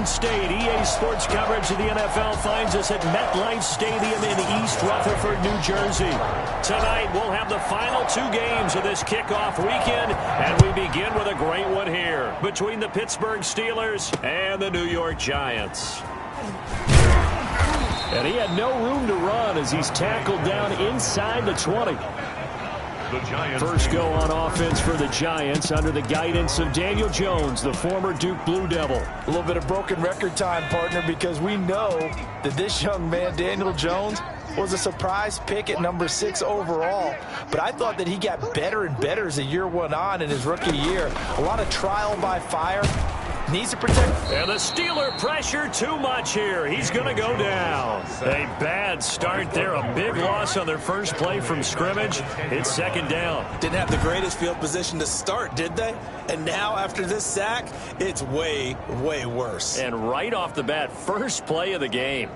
Garden State. EA Sports coverage of the NFL finds us at MetLife Stadium in East Rutherford, New Jersey. Tonight, we'll have the final two games of this kickoff weekend, and we begin with a great one here between the Pittsburgh Steelers and the New York Giants. And he had no room to run as he's tackled down inside the 20. First go on offense for the Giants under the guidance of Daniel Jones, the former Duke Blue Devil. A little bit of broken record time, partner, because we know that this young man, Daniel Jones, was a surprise pick at number 6 overall. But I thought that he got better and better as the year went on in his rookie year. A lot of trial by fire. Needs to protect. And the Steeler pressure too much here. He's going to go down. A bad start there. A big loss on their first play from scrimmage. It's second down. Didn't have the greatest field position to start, did they? And now after this sack, it's way, way worse. And right off the bat, first play of the game.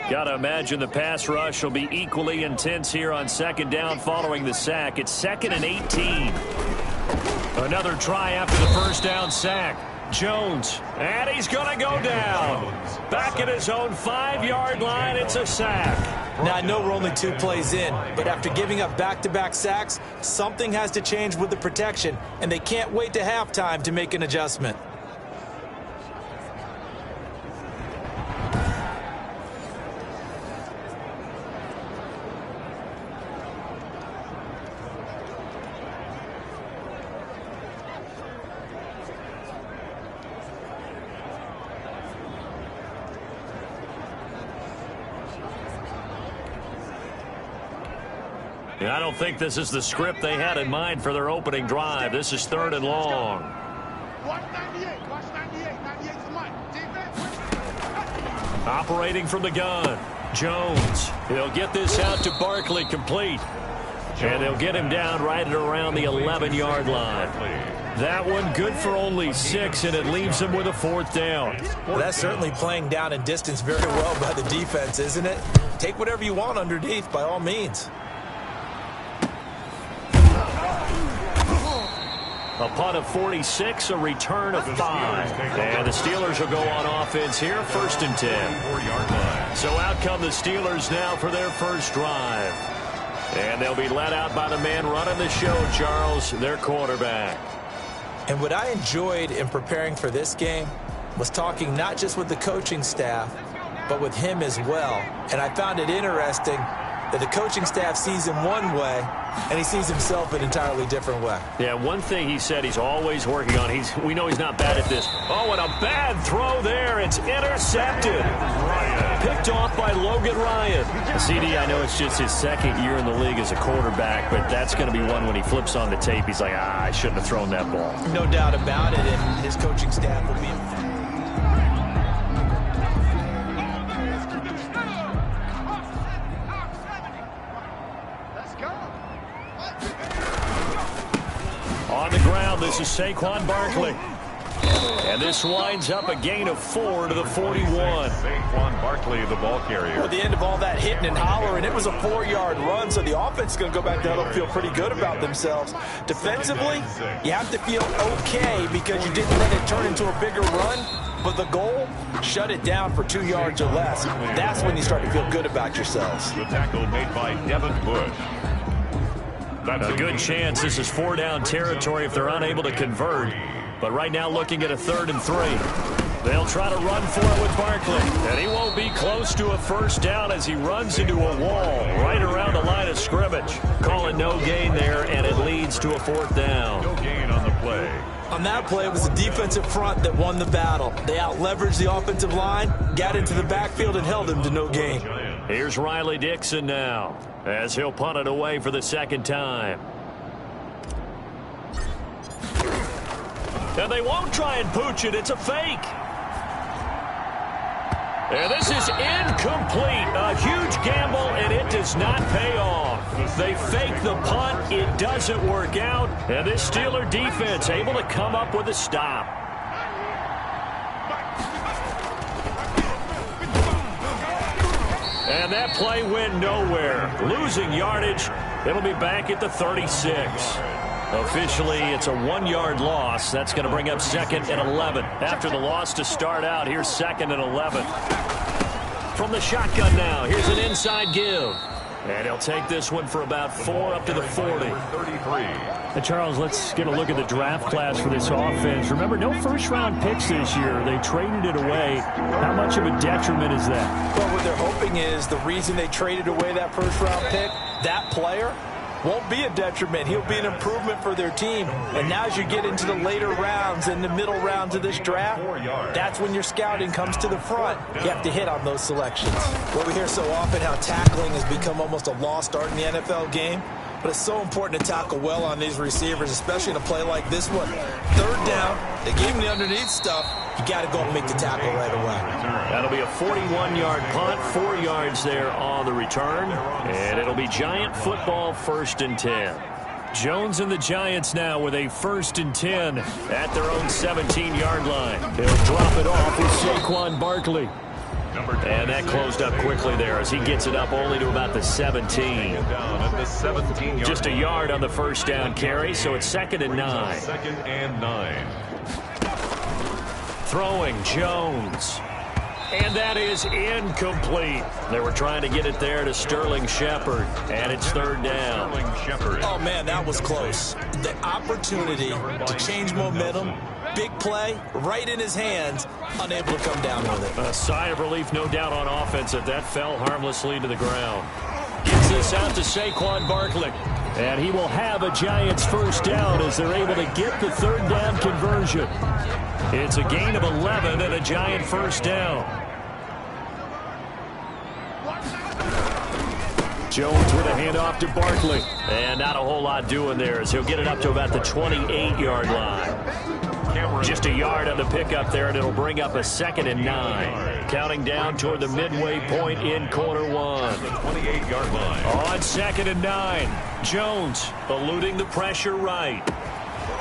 Got to imagine the pass rush will be equally intense here on second down following the sack. It's 2nd and 18. Another try after the first down sack. Jones, and he's going to go down. Back at his own 5-yard line, it's a sack. Now, I know we're only 2 plays in, but after giving up back-to-back sacks, something has to change with the protection, and they can't wait to halftime to make an adjustment. I don't think this is the script they had in mind for their opening drive. This is 3rd and long. Operating from the gun. Jones. He'll get this out to Barkley complete. And they'll get him down right at around the 11-yard line. That one good for only 6, and it leaves him with a 4th down. Well, that's certainly playing down in distance very well by the defense, isn't it? Take whatever you want underneath, by all means. A punt of 46, a return of 5. And the Steelers will go on offense here, 1st and 10. So out come the Steelers now for their first drive. And they'll be let out by the man running the show, Charles, their quarterback. And what I enjoyed in preparing for this game was talking not just with the coaching staff, but with him as well. And I found it interesting that the coaching staff sees him one way, and he sees himself an entirely different way. Yeah, one thing he said he's always working on. We know he's not bad at this. Oh, and a bad throw there. It's intercepted. Picked off by Logan Ryan. CD, I know it's just his 2nd year in the league as a quarterback, but that's going to be one when he flips on the tape. He's like, I shouldn't have thrown that ball. No doubt about it, and his coaching staff will be emphatic. On the ground, this is Saquon Barkley. And this winds up a gain of 4 to the 41. Saquon Barkley, the ball carrier. Well, at the end of all that hitting and hollering, it was a 4-yard run, so the offense is going to go back down and feel pretty good about themselves. Defensively, you have to feel okay because you didn't let it turn into a bigger run, but the goal, shut it down for 2 yards or less. That's when you start to feel good about yourselves. The tackle made by Devin Bush. That's a good chance this is 4-down territory if they're unable to convert. But right now looking at a 3rd and 3. They'll try to run for it with Barkley. And he won't be close to a first down as he runs into a wall right around the line of scrimmage. Call it no gain there, and it leads to a 4th down. No gain on the play. On that play, it was the defensive front that won the battle. They out-leveraged the offensive line, got into the backfield, and held him to no gain. Here's Riley Dixon now, as he'll punt it away for the second time. And they won't try and pooch it. It's a fake. And this is incomplete. A huge gamble, and it does not pay off. They fake the punt. It doesn't work out. And this Steeler defense able to come up with a stop. And that play went nowhere. Losing yardage. It'll be back at the 36. Officially, it's a 1-yard loss. That's going to bring up 2nd and 11. After the loss to start out, here's 2nd and 11. From the shotgun now, here's an inside give. And he'll take this one for about 4 up to the 40. 33. Hey, Charles, let's get a look at the draft class for this offense. Remember, no first-round picks this year. They traded it away. How much of a detriment is that? Well, what they're hoping is the reason they traded away that first-round pick, that player won't be a detriment. He'll be an improvement for their team. And now as you get into the later rounds and the middle rounds of this draft, that's when your scouting comes to the front. You have to hit on those selections. Well, we hear so often how tackling has become almost a lost art in the NFL game. But it's so important to tackle well on these receivers, especially in a play like this one. 3rd down, they gave him the underneath stuff. You got to go and make the tackle right away. That'll be a 41-yard punt, 4 yards there on the return. And it'll be Giant football, 1st and 10. Jones and the Giants now with a 1st and 10 at their own 17-yard line. He'll drop it off with Saquon Barkley. And that closed up quickly there as he gets it up only to about the 17. Just a yard on the first down carry, so it's 2nd and 9. 2nd and 9. Throwing Jones. And that is incomplete. They were trying to get it there to Sterling Shepard, and it's 3rd down. Oh, man, that was close. The opportunity to change momentum, big play, right in his hands, unable to come down with it. A sigh of relief, no doubt, on offense if that fell harmlessly to the ground. Gets this out to Saquon Barkley. And he will have a Giants 1st down as they're able to get the 3rd down conversion. It's a gain of 11 and a Giant 1st down. Jones with a handoff to Barkley. And not a whole lot doing there as he'll get it up to about the 28-yard line. Just a yard on the pickup there, and it'll bring up a 2nd and 9. Counting down toward the midway point in quarter 1. 28-yard line. On 2nd and 9. Jones eluding the pressure right.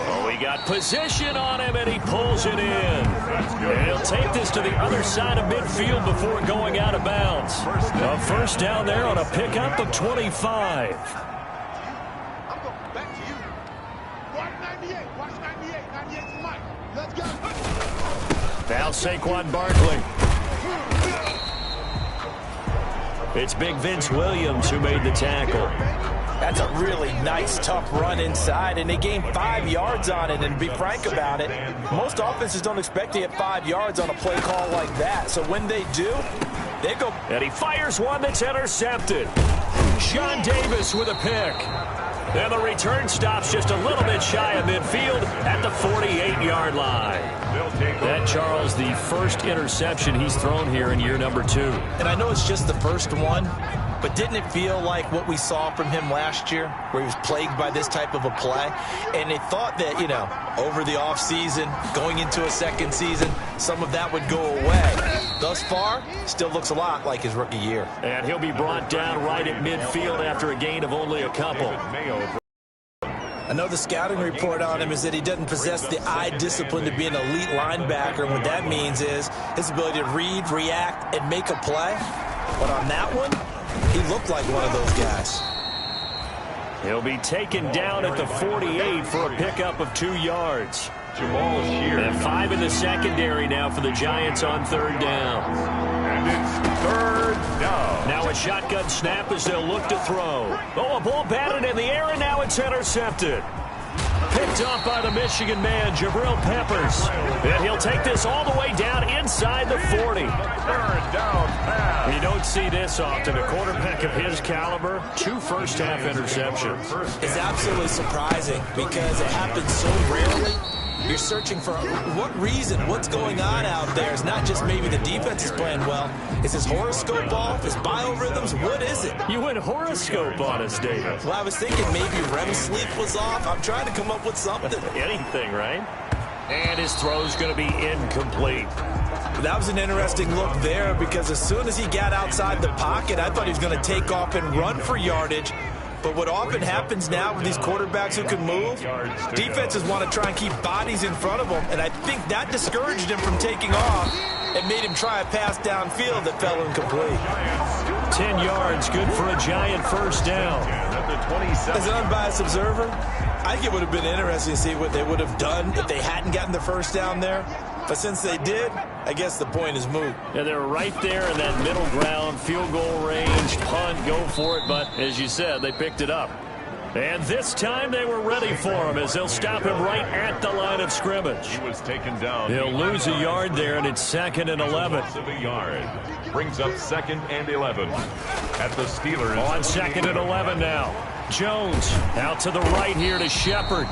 Oh, he got position on him, and he pulls it in. And he'll take this to the other side of midfield before going out of bounds. A 1st down there on a pickup of 25. Now Saquon Barkley. It's Big Vince Williams who made the tackle. That's a really nice, tough run inside, and they gained 5 yards on it. And to be frank about it, most offenses don't expect to get 5 yards on a play call like that. So when they do, they go. And he fires one that's intercepted. Sean Davis with a pick. And the return stops just a little bit shy of midfield at the 48-yard line. That, Charles, the first interception he's thrown here in year number 2. And I know it's just the first one, but didn't it feel like what we saw from him last year, where he was plagued by this type of a play? And they thought that, you know, over the offseason, going into a second season, some of that would go away. Thus far, still looks a lot like his rookie year. And he'll be brought down right at midfield after a gain of only a couple. I know the scouting report on him is that he doesn't possess the eye discipline to be an elite linebacker. And what that means is his ability to read, react, and make a play. But on that one, he looked like one of those guys. He'll be taken down at the 48 for a pickup of 2 yards. Jamal here. And 5 in the secondary now for the Giants on 3rd down. And it's 3rd down. Now a shotgun snap as they'll look to throw. Oh, a ball batted in the air, and now it's intercepted. Picked up by the Michigan man, Jabril Peppers. And he'll take this all the way down inside inside the 40. Third down pass. You don't see this often. A quarterback of his caliber, 2 first-half interceptions. It's absolutely surprising because it happens so rarely. You're searching for what reason, what's going on out there. It's not just maybe the defense is playing well. Is his horoscope off? His biorhythms? What is it? You went horoscope on us, David. Well, I was thinking maybe REM sleep was off. I'm trying to come up with something. Anything, right? And his throw's going to be incomplete. That was an interesting look there because as soon as he got outside the pocket, I thought he was going to take off and run for yardage. But what often happens now with these quarterbacks who can move, defenses want to try and keep bodies in front of them, and I think that discouraged him from taking off and made him try a pass downfield that fell incomplete. 10 yards, good for a Giant first down. As an unbiased observer, I think it would have been interesting to see what they would have done if they hadn't gotten the first down there. But since they did, I guess the point is moot. Yeah, they're right there in that middle ground, field goal range, punt, go for it. But as you said, they picked it up. And this time they were ready for him as they'll stop him right at the line of scrimmage. He was taken down. He'll lose a yard there, and it's 2nd and 11. A yard. Brings up 2nd and 11. At the Steelers. On 2nd and 11 now. Jones out to the right here to Shepard.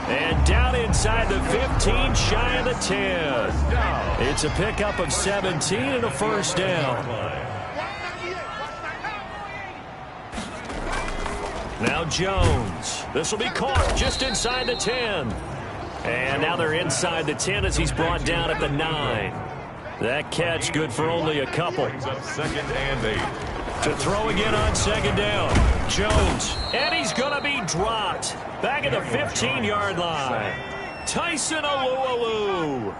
And down inside the 15, shy of the 10. It's a pickup of 17 and a first down. Now Jones. This will be caught just inside the 10. And now they're inside the 10 as he's brought down at the 9. That catch good for only a couple. Brings up 2nd and 8. To throw again on 2nd down. Jones. And he's going to be dropped. Back at the 15-yard line. Tyson Alualu.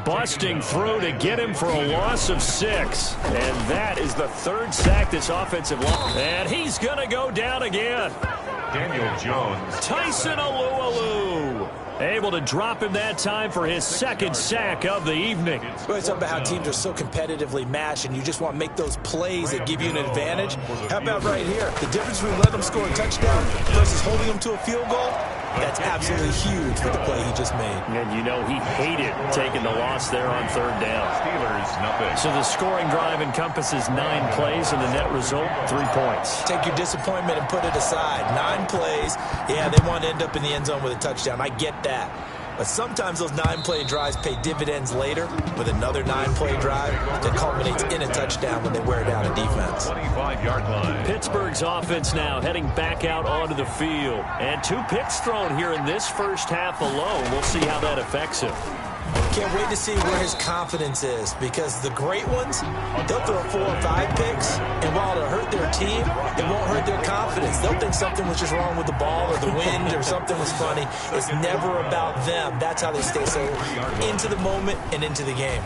Busting through to get him for a loss of 6. And that is the 3rd sack this offensive line. And he's going to go down again. Daniel Jones. Tyson Alualu. Able to drop him that time for his 2nd sack of the evening. Well, it's about how teams are so competitively matched, and you just want to make those plays that give you an advantage. How about right here? The difference between letting them score a touchdown versus holding them to a field goal, that's absolutely huge with the play he just made. And you know he hated taking the loss there on 3rd down. Steelers, nothing. So the scoring drive encompasses 9 plays, and the net result, 3 points. Take your disappointment and put it aside. 9 plays. Yeah, they want to end up in the end zone with a touchdown. I get that. But sometimes those 9-play drives pay dividends later with another 9-play drive that culminates in a touchdown when they wear down a defense. 25-yard line. Pittsburgh's offense now heading back out onto the field. And 2 picks thrown here in this first half alone. We'll see how that affects him. Can't wait to see where his confidence is, because the great ones, they'll throw 4 or 5 picks, and while it'll hurt their team, it won't hurt their confidence. They'll think something was just wrong with the ball or the wind or something was funny. It's never about them. That's how they stay so into the moment and into the game.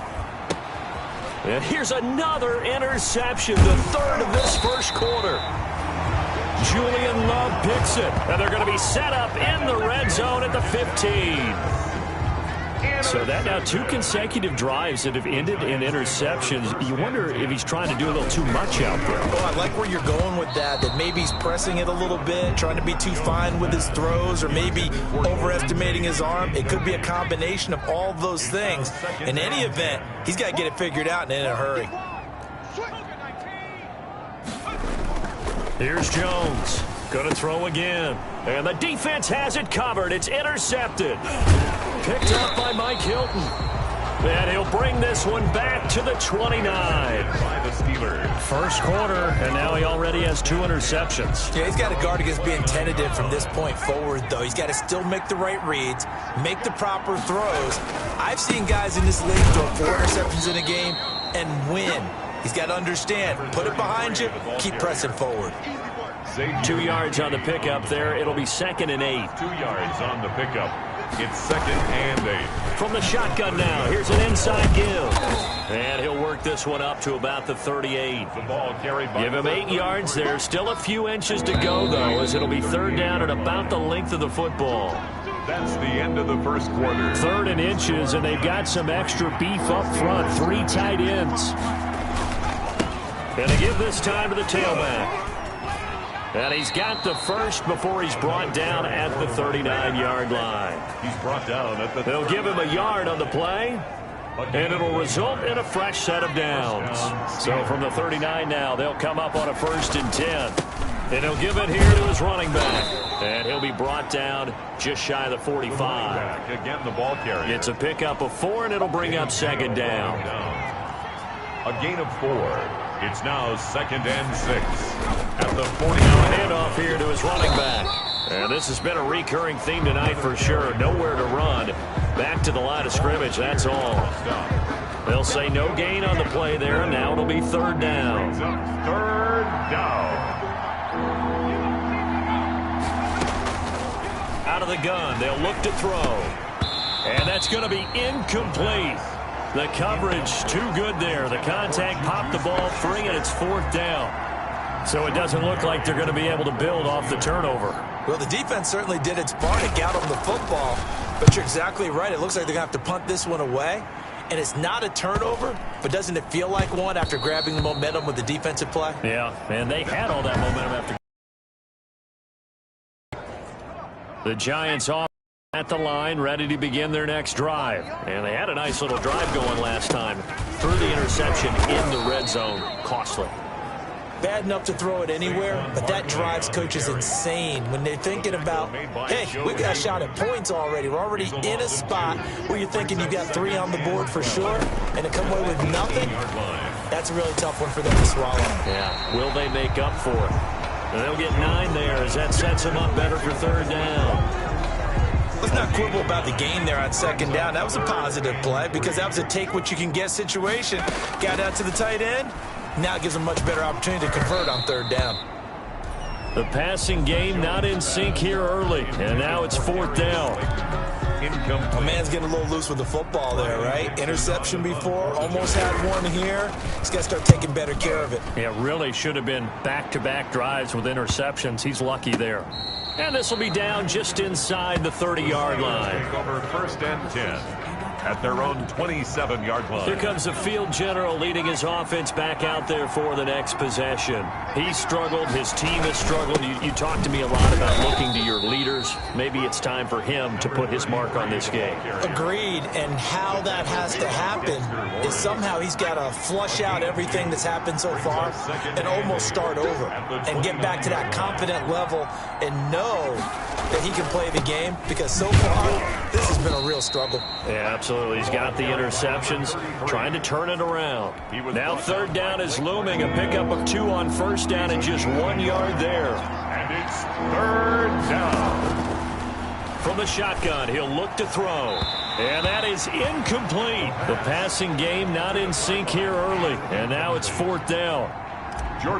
And here's another interception, the 3rd of this first quarter. Julian Love picks it, and they're going to be set up in the red zone at the 15. So that now 2 consecutive drives that have ended in interceptions. You wonder if he's trying to do a little too much out there. Oh, I like where you're going with that maybe he's pressing it a little bit, trying to be too fine with his throws, or maybe overestimating his arm. It could be a combination of all those things. In any event, he's got to get it figured out and in a hurry. Here's Jones. Going to throw again. And the defense has it covered. It's intercepted. Picked up by Mike Hilton. And he'll bring this one back to the 29. By the Steelers. First quarter, and now he already has 2 interceptions. Yeah, he's got to guard against being tentative from this point forward, though. He's got to still make the right reads, make the proper throws. I've seen guys in this league throw 4 interceptions in a game and win. He's got to understand, put it behind you, keep pressing forward. 2 yards on the pickup there. It'll be 2nd and 8. 2 yards on the pickup. It's 2nd and 8. From the shotgun now, here's an inside give. And he'll work this one up to about the 38. The ball carried by. Give him 8 yards there. Still a few inches to go, though, as it'll be 3rd down at about the length of the football. That's the end of the first quarter. 3rd and inches, and they've got some extra beef up front. 3 tight ends. And they give this time to the tailback. And he's got the first before he's brought down at the 39-yard line. He's brought down at the. They'll give him a yard on the play. And it'll result in a fresh set of downs. So from the 39 now, they'll come up on a 1st and 10. And he'll give it here to his running back. And he'll be brought down just shy of the 45. Again, the ball carrier. It's a pickup of 4, and it'll bring up 2nd down. A gain of 4. It's now 2nd and 6. At the 40. Handoff here to his running back. And this has been a recurring theme tonight for sure. Nowhere to run. Back to the line of scrimmage, that's all. They'll say no gain on the play there, and now it'll be 3rd down. 3rd down. Out of the gun, they'll look to throw. And that's going to be incomplete. The coverage too good there. The contact popped the ball free, and it's 4th down. So it doesn't look like they're going to be able to build off the turnover. Well, the defense certainly did its part to get them the football, but you're exactly right. It looks like they're going to have to punt this one away, and it's not a turnover, but doesn't it feel like one after grabbing the momentum with the defensive play? Yeah, and they had all that momentum after. The Giants off at the line, ready to begin their next drive. And they had a nice little drive going last time. Threw the interception in the red zone. Costly. Bad enough to throw it anywhere, but that drives coaches insane when they're thinking about, hey, we got a shot at points already. We're already in a spot where you're thinking you got 3 on the board for sure, and to come away with nothing, that's a really tough one for them to swallow. Yeah, will they make up for it? And they'll get 9 there as that sets them up better for 3rd down. Let's not quibble about the gain there on 2nd down. That was a positive play because that was a take-what-you-can-get situation. Got out to the tight end. Now it gives them a much better opportunity to convert on 3rd down. The passing game not in sync here early, and now it's 4th down. A man's getting a little loose with the football there, right? Interception before, almost had one here. He's got to start taking better care of it. Yeah, really should have been back-to-back drives with interceptions. He's lucky there. And this will be down just inside the 30-yard line. Over 1st and 10. At their own 27-yard line. Here comes the field general leading his offense back out there for the next possession. He struggled. His team has struggled. You talked to me a lot about looking to your leaders. Maybe it's time for him to put his mark on this game. Agreed. And how that has to happen is somehow he's got to flush out everything that's happened so far and almost start over and get back to that confident level and know that he can play the game, because so far this has been a real struggle. Yeah, absolutely. He's got the interceptions, trying to turn it around. Now 3rd down is looming. A pickup of 2 on 1st down and just 1 yard there. And it's 3rd down. From the shotgun, he'll look to throw. And that is incomplete. The passing game not in sync here early. And now it's 4th down.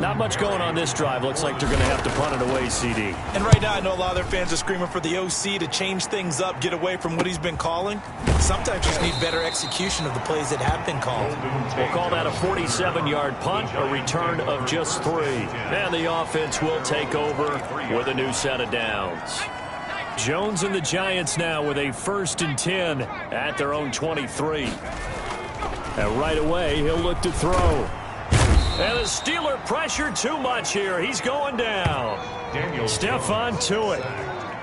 Not much going on this drive. Looks like they're going to have to punt it away, CD. And right now, I know a lot of their fans are screaming for the OC to change things up, get away from what he's been calling. Sometimes you just need better execution of the plays that have been called. We'll call that a 47-yard punt, a return of just 3. And the offense will take over with a new set of downs. Jones and the Giants now with a 1st and 10 at their own 23. And right away, he'll look to throw. And the Steeler pressure too much here. He's going down. Stephon Tuitt.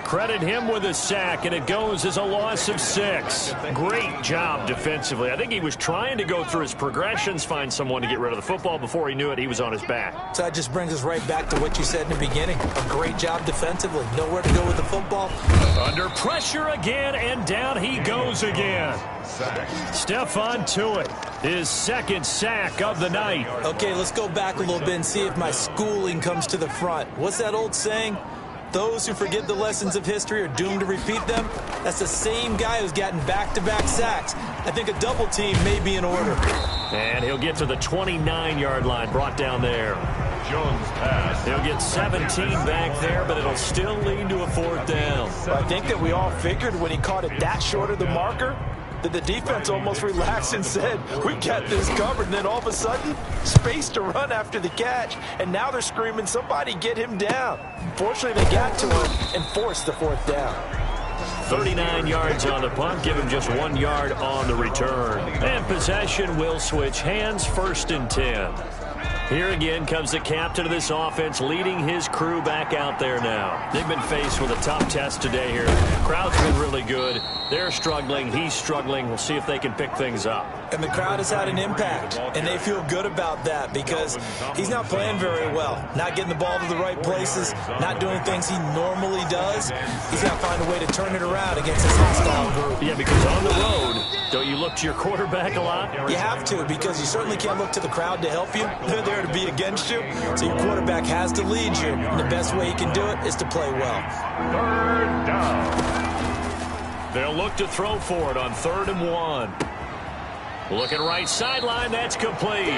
Credit him with a sack, and it goes as a loss of 6. Great job defensively. I think he was trying to go through his progressions, find someone to get rid of the football. Before he knew it, he was on his back. So that just brings us right back to what you said in the beginning. A great job defensively. Nowhere to go with the football. Under pressure again, and down he goes again. Stephon Tuitt, his 2nd sack of the night. Okay, let's go back a little bit and see if my schooling comes to the front. What's that old saying? Those who forget the lessons of history are doomed to repeat them. That's the same guy who's gotten back-to-back sacks. I think a double team may be in order. And he'll get to the 29-yard line, brought down there. Jones pass. He'll get 17 back there, but it'll still lead to a 4th down. I think that we all figured when he caught it that short of the marker, that the defense almost relaxed and said, we got this covered. And then all of a sudden, space to run after the catch. And now they're screaming, somebody get him down. Fortunately, they got to him and forced the 4th down. 39 yards on the punt, give him just 1 yard on the return. And possession will switch hands, 1st and 10. Here again comes the captain of this offense, leading his crew back out there now. They've been faced with a tough test today here. Crowd's been really good. They're struggling. He's struggling. We'll see if they can pick things up. And the crowd has had an impact, and they feel good about that because he's not playing very well. Not getting the ball to the right places, not doing things he normally does. He's got to find a way to turn it around against this hostile group. Yeah, because on the road, don't you look to your quarterback a lot? You have to, because you certainly can't look to the crowd to help you. They're there to be against you, so your quarterback has to lead you. And the best way he can do it is to play well. Third down. They'll look to throw for it on 3rd and 1. Looking right sideline, that's complete.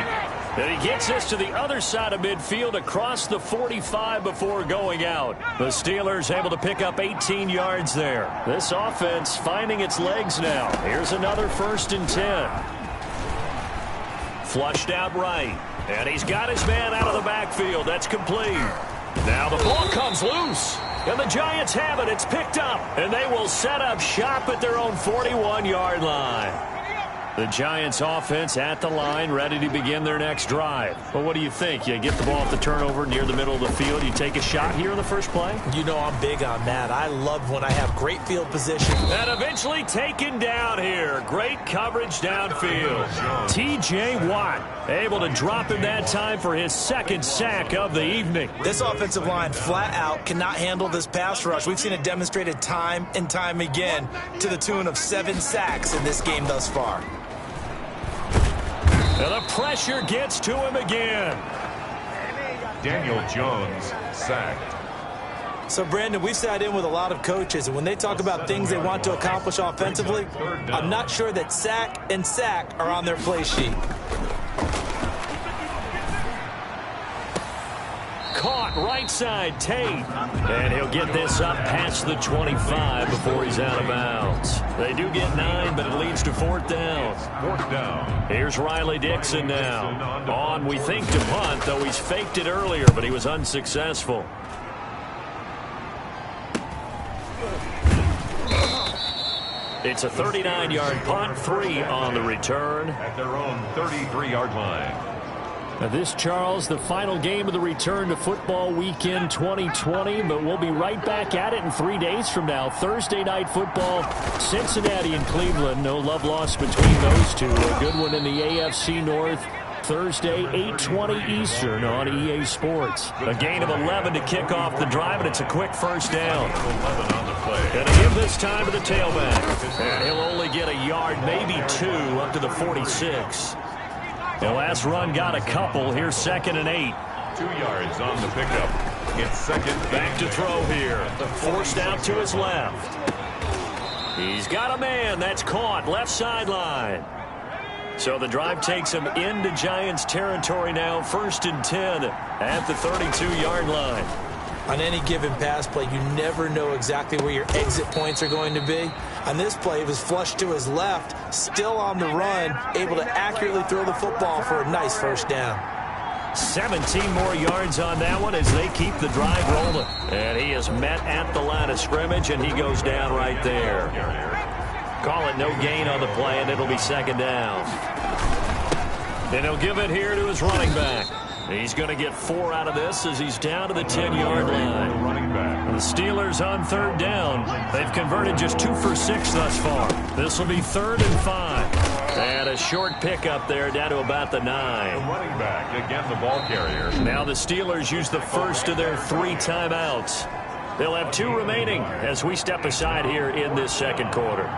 And he gets this to the other side of midfield across the 45 before going out. The Steelers able to pick up 18 yards there. This offense finding its legs now. Here's another 1st and 10. Flushed out right. And he's got his man out of the backfield. That's complete. Now the ball comes loose. And the Giants have it. It's picked up. And they will set up shop at their own 41-yard line. The Giants offense at the line, ready to begin their next drive. Well, what do you think? You get the ball off the turnover near the middle of the field. You take a shot here in the first play? You know I'm big on that. I love when I have great field position. And eventually taken down here. Great coverage downfield. T.J. Watt able to drop him that time for his 2nd sack of the evening. This offensive line flat out cannot handle this pass rush. We've seen it demonstrated time and time again to the tune of 7 sacks in this game thus far. And the pressure gets to him again. Daniel Jones sacked. So, Brandon, we've sat in with a lot of coaches, and when they talk about things they want to accomplish offensively, I'm not sure that sack and sack are on their play sheet. Caught right side, Tate. And he'll get this up past the 25 before he's out of bounds. They do get 9, but it leads to 4th down. 4th down. Here's Riley Dixon now. On, we think, to punt, though he's faked it earlier, but he was unsuccessful. It's a 39-yard punt, 3 on the return. At their own 33-yard line. Now this, Charles, the final game of the return to football weekend 2020, but we'll be right back at it in 3 days from now. Thursday night football, Cincinnati and Cleveland. No love lost between those two. A good one in the AFC North. Thursday, 8:20 Eastern on EA Sports. A gain of 11 to kick off the drive, and it's a quick 1st down. 11 on the play. And a give this time to the tailback. And he'll only get a yard, maybe 2, up to the 46. The last run got a couple. Here's 2nd and 8. 2 yards on the pickup. It's 2nd. Back to throw here. Forced out to his left. He's got a man. That's caught. Left sideline. So the drive takes him into Giants territory now. 1st and 10 at the 32-yard line. On any given pass play, you never know exactly where your exit points are going to be. On this play, it was flushed to his left, still on the run, able to accurately throw the football for a nice 1st down. 17 more yards on that one as they keep the drive rolling. And he is met at the line of scrimmage, and he goes down right there. Call it no gain on the play, and it'll be 2nd down. And he'll give it here to his running back. He's going to get 4 out of this as he's down to the 10-yard line. Running back. The Steelers on 3rd down. They've converted just 2 for 6 thus far. This will be 3rd and 5. And a short pickup there down to about the 9. The running back, again the ball carrier. Now the Steelers use the first of their 3 timeouts. They'll have 2 remaining as we step aside here in this 2nd quarter.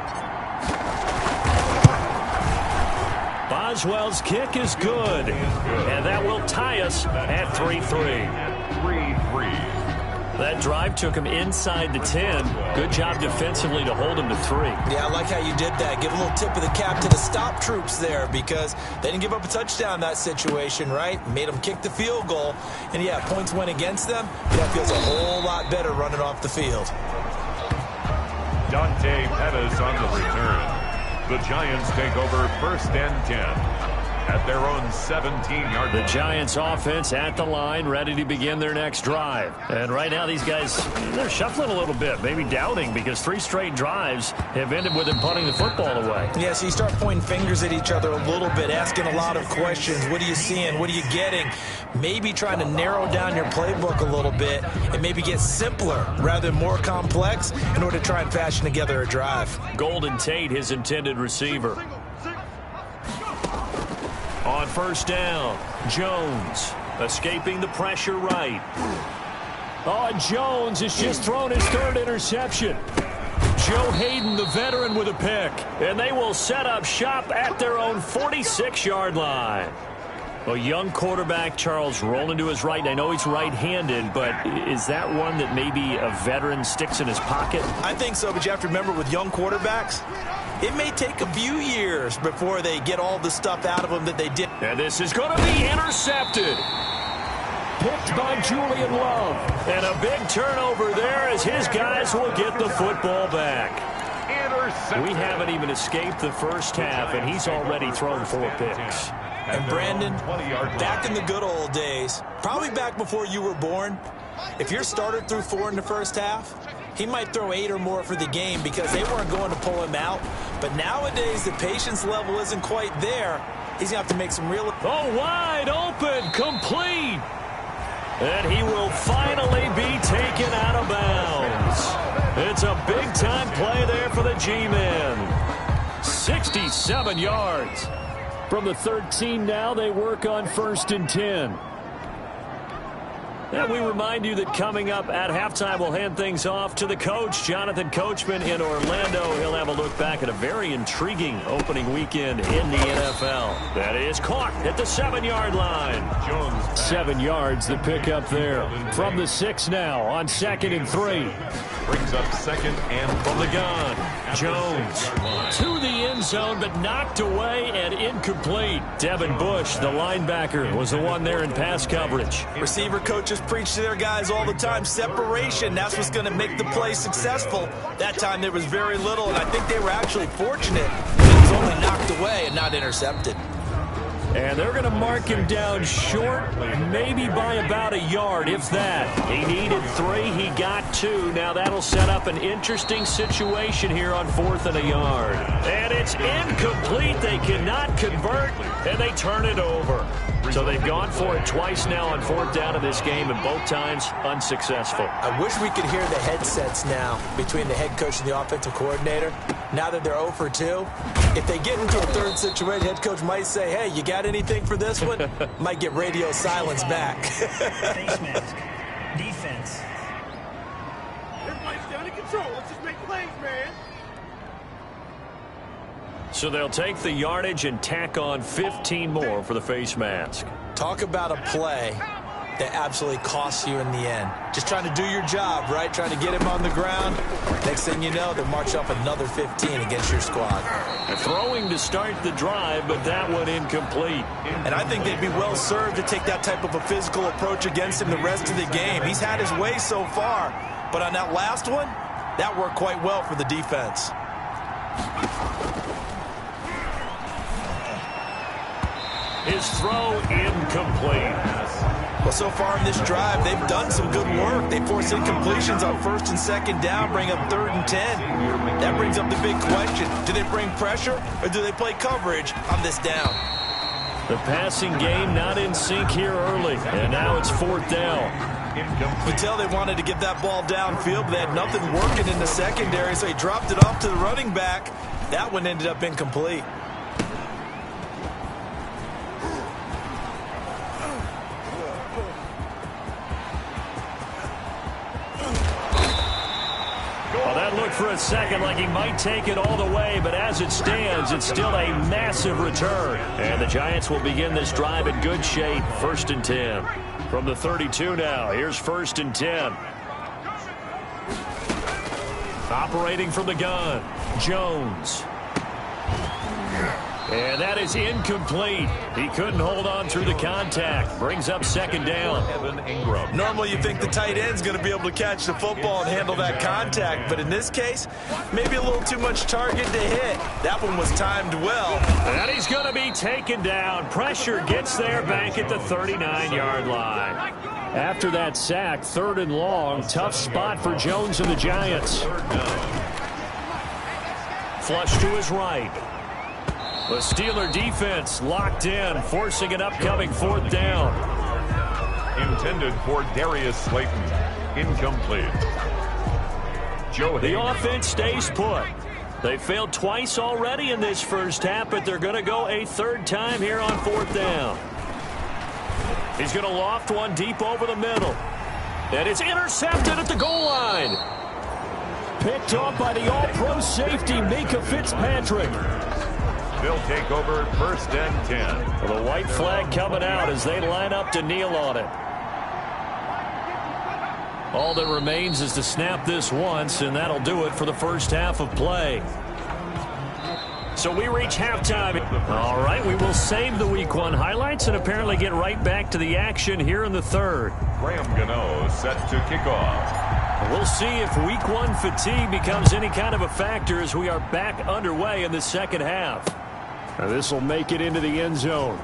Boswell's kick is good, and that will tie us at 3-3. 3-3. That drive took him inside the 10. Good job defensively to hold him to 3. Yeah, I like how you did that. Give a little tip of the cap to the stop troops there because they didn't give up a touchdown in that situation, right? Made them kick the field goal. And, yeah, points went against them. That feels a whole lot better running off the field. Dante Pettis on the return. The Giants take over 1st and 10. at their own 17-yard line. The Giants offense at the line, ready to begin their next drive. And right now these guys, they're shuffling a little bit, maybe doubting, because 3 straight drives have ended with them punting the football away. Yeah, so you start pointing fingers at each other a little bit, asking a lot of questions. What are you seeing? What are you getting? Maybe trying to narrow down your playbook a little bit and maybe get simpler rather than more complex in order to try and fashion together a drive. Golden Tate, his intended receiver. On first down, Jones escaping the pressure right. Oh, Jones has just thrown his 3rd interception. Joe Hayden, the veteran, with a pick. And they will set up shop at their own 46-yard line. A young quarterback, Charles, rolling to his right. I know he's right-handed, but is that one that maybe a veteran sticks in his pocket? I think so, but you have to remember with young quarterbacks, it may take a few years before they get all the stuff out of them that they did. And this is going to be intercepted. Picked by Julian Love. And a big turnover there as his guys will get the football back. We haven't even escaped the first half, and he's already thrown 4 picks. And Brandon, back in the good old days, probably back before you were born, if your starter threw 4 in the first half, he might throw 8 or more for the game because they weren't going to pull him out. But nowadays, the patience level isn't quite there. He's going to have to make some real... Oh, wide open, complete. And he will finally be taken out of bounds. It's a big-time play there for the G-men. 67 yards. From the 13 now, they work on 1st and 10. And we remind you that coming up at halftime, we'll hand things off to the coach, Jonathan Coachman in Orlando. He'll have a look back at a very intriguing opening weekend in the NFL. That is caught at the 7-yard line. 7 yards, the pickup there. From the 6 now on 2nd and 3. Brings up 2nd and from the gun. Jones to the end zone, but knocked away and incomplete. Devin Bush, the linebacker, was the one there in pass coverage. Receiver coaches preach to their guys all the time. Separation, that's what's going to make the play successful. That time there was very little, and I think they were actually fortunate that it was only knocked away and not intercepted. And they're going to mark him down short, maybe by about a yard, if that. He needed 3, he got 2. Now that'll set up an interesting situation here on 4th and a yard. And it's incomplete. They cannot convert, and they turn it over. So they've gone for it twice now on 4th down in this game, and both times unsuccessful. I wish we could hear the headsets now between the head coach and the offensive coordinator. Now that they're 0 for 2, if they get into a 3rd situation, head coach might say, hey, you got anything for this one? Might get radio silence back. Face mask. Defense. Everybody's down in control. Let's just make plays, man. So they'll take the yardage and tack on 15 more for the face mask. Talk about a play that absolutely costs you in the end. Just trying to do your job, right? Trying to get him on the ground. Next thing you know, they'll march up another 15 against your squad. Throwing to start the drive, but that one incomplete. And I think they'd be well served to take that type of a physical approach against him the rest of the game. He's had his way so far, but on that last one, that worked quite well for the defense. His throw incomplete. Well, so far in this drive, they've done some good work. They force incompletions on 1st and 2nd down, bring up 3rd and 10. That brings up the big question. Do they bring pressure or do they play coverage on this down? The passing game not in sync here early, and now it's 4th down. You can tell they wanted to get that ball downfield, but they had nothing working in the secondary, so he dropped it off to the running back. That one ended up incomplete. For a second like he might take it all the way, but as it stands, it's still a massive return. And the Giants will begin this drive in good shape. 1st and 10. From the 32 now, here's 1st and 10. Operating from the gun, Jones. And that is incomplete. He couldn't hold on through the contact. Brings up second down. Normally you think the tight end's going to be able to catch the football and handle that contact, but in this case, maybe a little too much target to hit. That one was timed well. And he's going to be taken down. Pressure gets there back at the 39-yard line. After that sack, 3rd and long, tough spot for Jones and the Giants. Flush to his right. The Steeler defense locked in, forcing an upcoming 4th down. Intended for Darius Slayton. Incomplete. The offense stays put. They failed twice already in this first half, but they're going to go a 3rd time here on 4th down. He's going to loft one deep over the middle. And it's intercepted at the goal line. Picked off by the all-pro safety, Mika Fitzpatrick. They'll take over 1st and 10. The white flag coming out as they line up to kneel on it. All that remains is to snap this once, and that'll do it for the first half of play. So we reach halftime. All right, we will save the Week 1 highlights and apparently get right back to the action here in the 3rd. Graham Gano set to kick off. We'll see if Week 1 fatigue becomes any kind of a factor as we are back underway in the second half. Now this will make it into the end zone.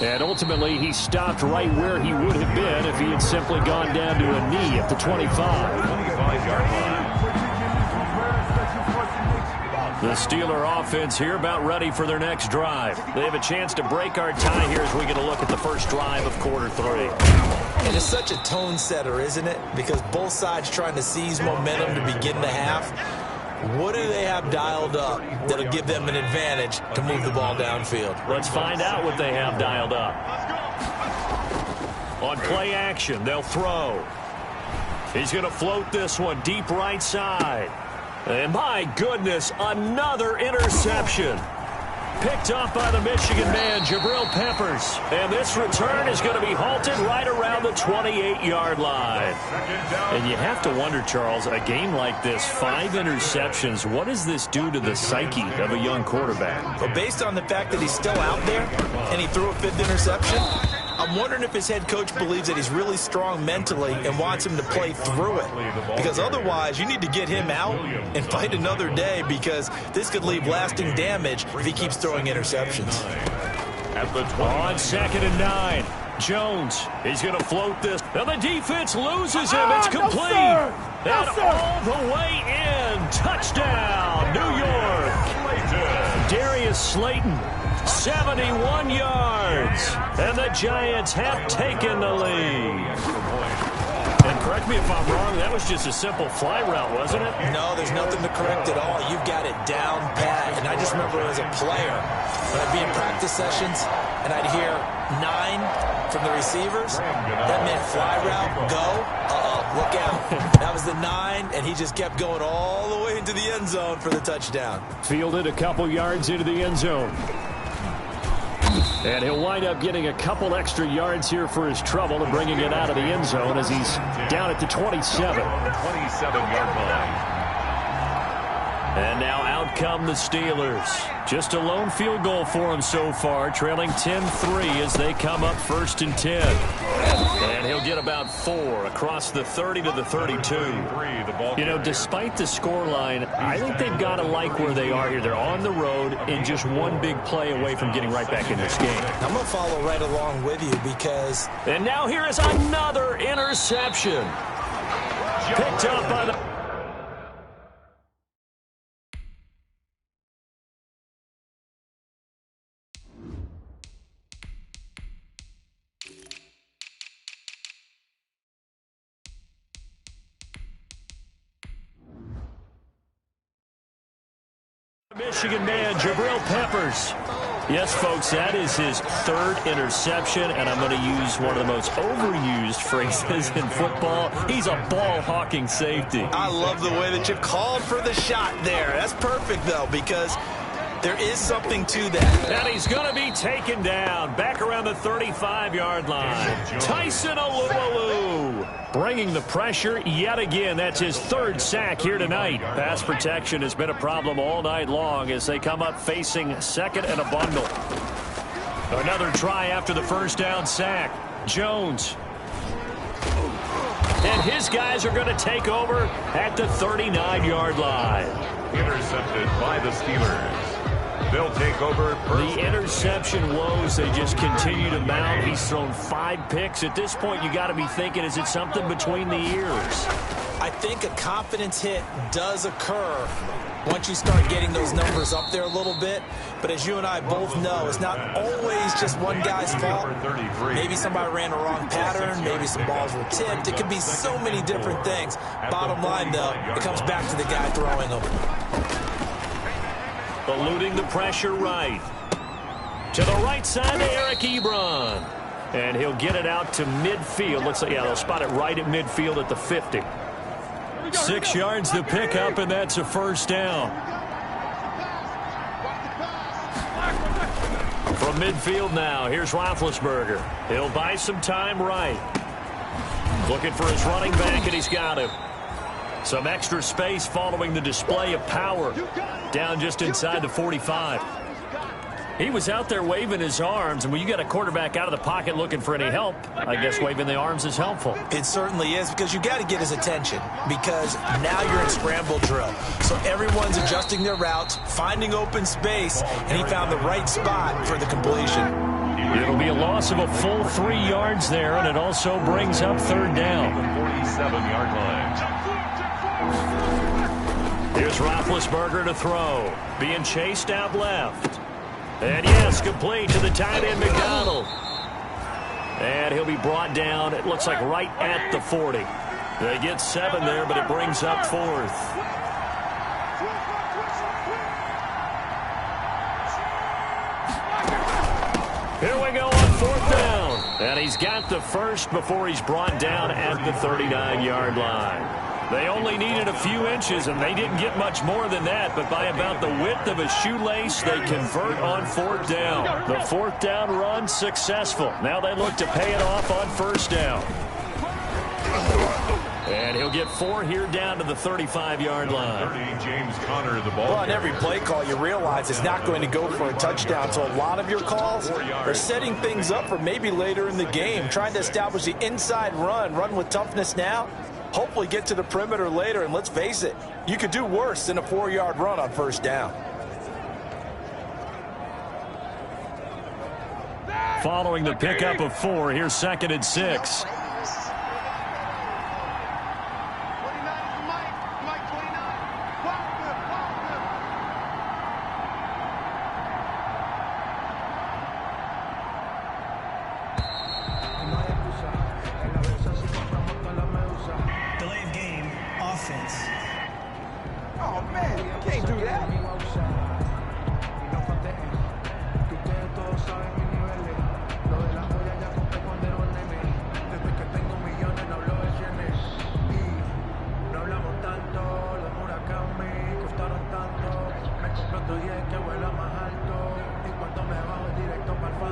And ultimately, he stopped right where he would have been if he had simply gone down to a knee at the 25. 25-yard line. The Steeler offense here about ready for their next drive. They have a chance to break our tie here as we get a look at the first drive of quarter 3. And it's such a tone setter, isn't it? Because both sides trying to seize momentum to begin the half. What do they have dialed up that'll give them an advantage to move the ball downfield? Let's find out what they have dialed up. On play action, they'll throw. He's going to float this one deep right side. And my goodness, another interception. Picked off by the Michigan man, Jabril Peppers. And this return is going to be halted right around the 28-yard line. And you have to wonder, Charles, a game like this, 5 interceptions, what does this do to the psyche of a young quarterback? Well, based on the fact that he's still out there and he threw a 5th interception, I'm wondering if his head coach believes that he's really strong mentally and wants him to play through it. Because otherwise, you need to get him out and fight another day, because this could leave lasting damage if he keeps throwing interceptions. On 2nd and 9, Jones, he's going to float this. And the defense loses him. It's complete. And all the way in. Touchdown, New York. Darius Slayton. 71 yards, and the Giants have taken the lead. And correct me if I'm wrong, that was just a simple fly route, wasn't it? No, there's nothing to correct at all. You've got it down pat. And I just remember as a player, when I'd be in practice sessions and I'd hear 9 from the receivers, that meant fly route, go, look out. That was the 9, and he just kept going all the way into the end zone for the touchdown. Fielded a couple yards into the end zone. And he'll wind up getting a couple extra yards here for his trouble and bringing it out of the end zone as he's down at the 27. 27-yard line. And now out come the Steelers. Just a lone field goal for them so far, trailing 10-3 as they come up 1st and 10. And he'll get about 4 across the 30 to the 32. You know, despite the scoreline, I think they've got to like where they are here. They're on the road and just one big play away from getting right back in this game. I'm going to follow right along with you because... And now here is another interception. Picked up by the... Michigan man, Jabril Peppers. Yes, folks, that is his 3rd interception, and I'm going to use one of the most overused phrases in football. He's a ball-hawking safety. I love the way that you called for the shot there. That's perfect, though, because There is something to that. And he's going to be taken down back around the 35-yard line. Tyson Alualu bringing the pressure yet again. That's his third sack here tonight. Pass protection has been a problem all night long as they come up facing second and a bundle. Another try after the first down sack. Jones. And his guys are going to take over at the 39-yard line. Intercepted by the Steelers. They'll take over. The interception woes, they just continue to mount. He's thrown 5 picks. At this point, you got to be thinking, is it something between the ears? I think a confidence hit does occur once you start getting those numbers up there a little bit. But as you and I both know, it's not always just one guy's fault. Maybe somebody ran a wrong pattern. Maybe some balls were tipped. It could be so many different things. Bottom line, though, it comes back to the guy throwing them. Eluding the pressure right. To the right side to Eric Ebron. And he'll get it out to midfield. Looks like, yeah, they'll spot it right at midfield at the 50. 6 yards to pick up, and that's a first down. From midfield now, here's Roethlisberger. He'll buy some time right. Looking for his running back, and he's got him. Some extra space following the display of power. Down just inside the 45. He was out there waving his arms, and when you got a quarterback out of the pocket looking for any help, I guess waving the arms is helpful. It certainly is, because you got to get his attention, because now you're in scramble drill. So everyone's adjusting their routes, finding open space, and he found the right spot for the completion. It'll be a loss of a full 3 yards there, and it also brings up third down. 47-yard line. Here's Roethlisberger to throw. Being chased out left. And yes, complete to the tight end, McDonald. And he'll be brought down, it looks like right at the 40. They get 7 there, but it brings up 4th. Here we go on 4th down. And he's got the first before he's brought down at the 39-yard line. They only needed a few inches, and they didn't get much more than that, but by about the width of a shoelace, they convert on 4th down. The 4th down run successful. Now they look to pay it off on 1st down. And he'll get 4 here down to the 35-yard line. James Conner, the ball. Well, on every play call, you realize it's not going to go for a touchdown, so a lot of your calls are setting things up for maybe later in the game, trying to establish the inside run with toughness now. Hopefully get to the perimeter later, and let's face it, you could do worse than a 4-yard run on 1st down. Following the pickup of 4, here's 2nd and 6.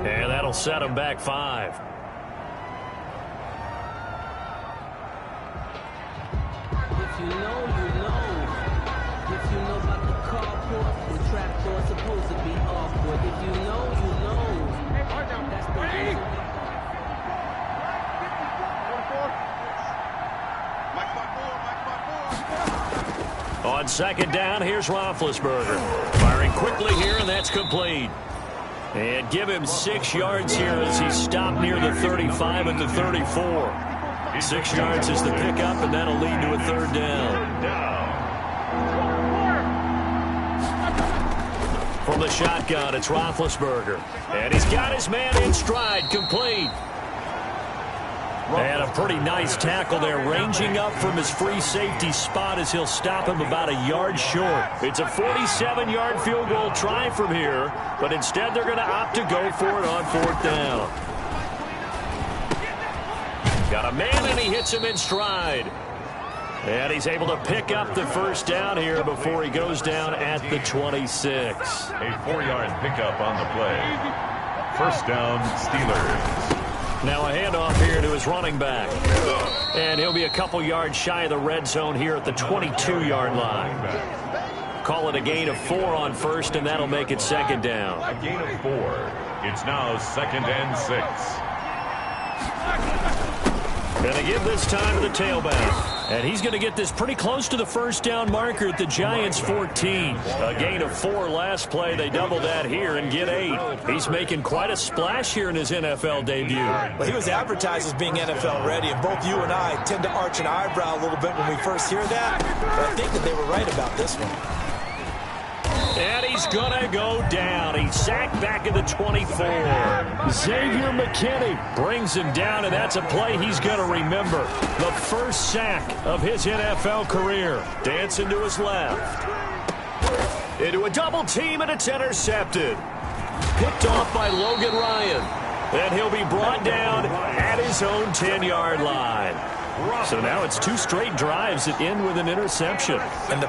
And that'll set them back 5. If you know, you know. If you know about the carport, the trapdoor's supposed to be awkward. If you know, you know. That's the reason. On 2nd down, here's Roethlisberger. Firing quickly here, and that's complete. And give him 6 yards here as he's stopped near the 35 and the 34. 6 yards is the pickup, and that'll lead to a 3rd down. From the shotgun, it's Roethlisberger. And he's got his man in stride, complete. And a pretty nice tackle there, ranging up from his free safety spot as he'll stop him about a yard short. It's a 47-yard field goal try from here, but instead they're going to opt to go for it on 4th down. Got a man, and he hits him in stride. And he's able to pick up the first down here before he goes down at the 26. A 4-yard pickup on the play. First down, Steelers. Now a handoff here to his running back. And he'll be a couple yards shy of the red zone here at the 22-yard line. Call it a gain of 4 on first, and that'll make it second down. A gain of 4. It's now second and 6. And they give this time to the tailback. And he's going to get this pretty close to the first down marker at the Giants' 14. A gain of 4 last play. They double that here and get 8. He's making quite a splash here in his NFL debut. Well, he was advertised as being NFL ready, and both you and I tend to arch an eyebrow a little bit when we first hear that. But I think that they were right about this one. And he's going to go down. He's sacked back at the 24. Xavier McKinney brings him down, and that's a play he's going to remember. The first sack of his NFL career. Dancing to his left. Into a double team, and it's intercepted. Picked off by Logan Ryan. And he'll be brought down at his own 10-yard line. So now it's 2 straight drives that end with an interception. And the